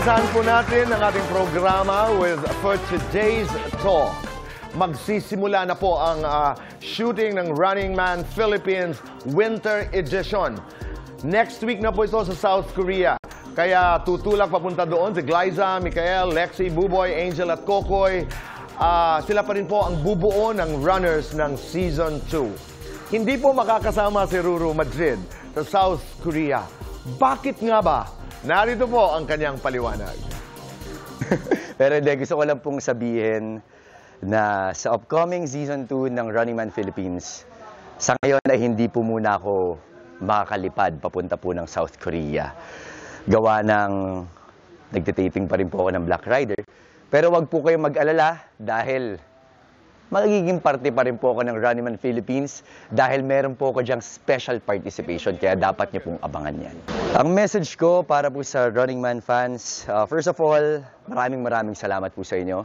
Umpisahan po natin ang ating programa for today's talk. Magsisimula na po ang shooting ng Running Man Philippines Winter Edition. Next week na po ito sa South Korea. Kaya tutulak papunta doon si Glyza, Mikael, Lexi, Buboy, Angel at Kokoy. Sila pa rin po ang bubuo ng runners ng Season 2. Hindi po makakasama si Ruru Madrid sa South Korea. Bakit nga ba? Narito po ang kanyang paliwanag. Pero hindi, gusto ko lang pong sabihin na sa upcoming Season 2 ng Running Man Philippines, sa ngayon ay hindi po muna ako makakalipad papunta po ng South Korea. Gawa ng nagtitaping pa rin po ako ng Black Rider. Pero wag po kayong mag-alala dahil magiging parte pa rin po ako ng Running Man Philippines dahil meron po ako diyang special participation kaya dapat niyo pong abangan yan. Ang message ko para po sa Running Man fans, first of all, maraming salamat po sa inyo.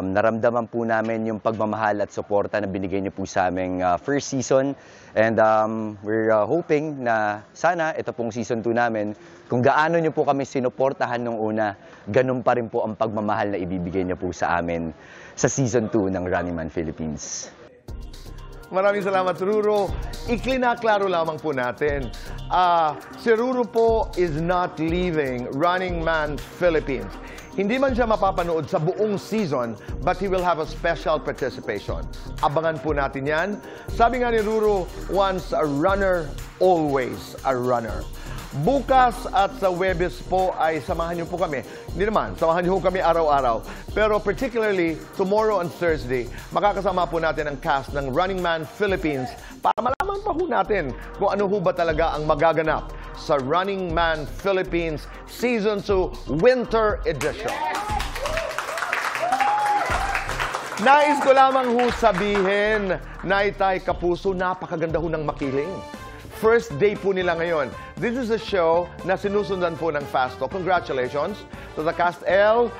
Naramdaman po namin yung pagmamahal at suporta na binigay niyo po sa aming first season. And we're hoping na sana ito pong Season 2 namin, kung gaano niyo po kami sinuportahan nung una, ganun pa rin po ang pagmamahal na ibibigay niyo po sa amin sa Season 2 ng Running Man Philippines. Maraming salamat, Ruru. Iklinaklaro lamang po natin. Si Ruru po is not leaving Running Man Philippines. Hindi man siya mapapanood sa buong season, but he will have a special participation. Abangan po natin yan. Sabi nga ni Ruru, once a runner, always a runner. Bukas at sa Huwebes po ay samahan niyo po kami. Hindi naman, samahan niyo po kami araw-araw. Pero particularly, tomorrow and Thursday, makakasama po natin ang cast ng Running Man Philippines para malaman pa po natin kung ano ho ba talaga ang magaganap sa Running Man Philippines Season 2 Winter Edition. Nais ko lamang ho sabihin, Naitay Kapuso, napakaganda ho ng makiling. First day po nila ngayon. This is a show na sinusundan po ng Fast Talk. Congratulations to the cast L,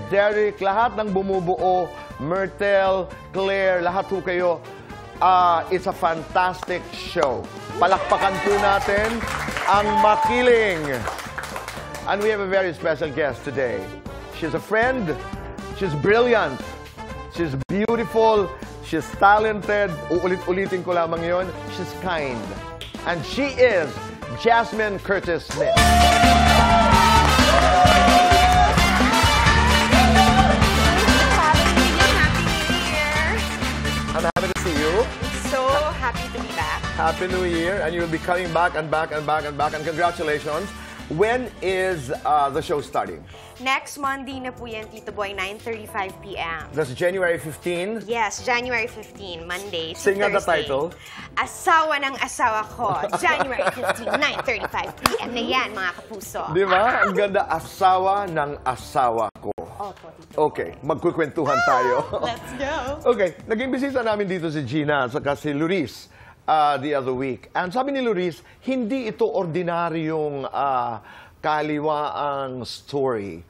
Derek, lahat ng bumubuo, Myrtle, Claire, lahat po kayo. It's a fantastic show. Palakpakan po natin ang makiling. And we have a very special guest today. She's a friend. She's brilliant. She's beautiful. She's talented. Uulit-ulitin ko lamang yon. She's kind. And she is Jasmine Curtis Smith. Happy New Year! I'm happy to see you. So happy to be back. Happy New Year. And you'll be coming back and back and back and back. And congratulations. When is the show starting? Next Monday na po yan, Tito Boy, 9:35 p.m. That's January 15. Yes, January 15, Monday to Sing out the Thursday. title. Asawa ng asawa ko. January 15, 9:35 p.m. na yan, mga kapuso. Di ba? Ang ganda, asawa ng asawa ko. Opo, Tito Okay, magkukwentuhan tayo. Let's go. Okay, naging bisita namin dito si Gina at saka si Luis the other week. And sabi ni Luis, hindi ito ordinaryong kaliwaang story.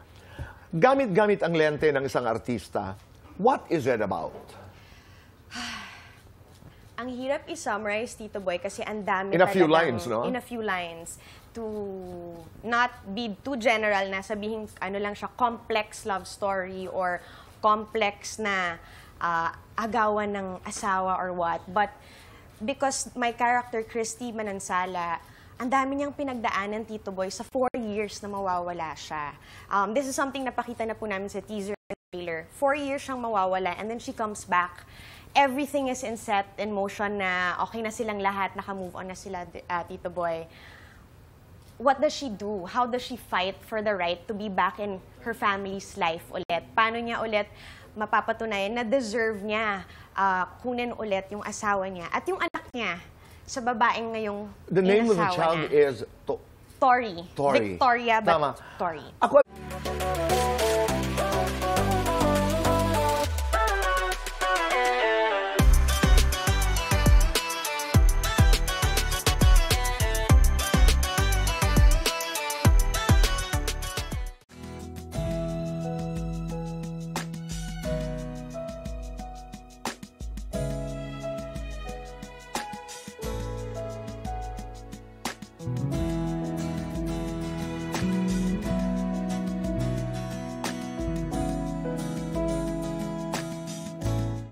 Gamit-gamit ang lente ng isang artista. What is it about? Ang hirap i-summarize, Tito Boy, kasi ang dami In a few talagang- lines, no? In a few lines. To not be too general na sabihin, ano lang siya, complex love story or complex na agawan ng asawa or what. But because my character, Christy Manansala, ang dami niyang pinagdaanan, Tito Boy, sa 4 years na mawawala siya. This is something na pakita na po namin sa teaser and trailer. 4 years siyang mawawala and then she comes back. Everything is in set in motion na okay na silang lahat, naka-move on na sila, Tito Boy. What does she do? How does she fight for the right to be back in her family's life ulit? Paano niya ulit mapapatunayan na deserve niya kunin ulit yung asawa niya at yung anak niya sa babaeng ngayong The name of the inasawa child na. is Tori. Tori. Victoria, but Tama. Tori. Ako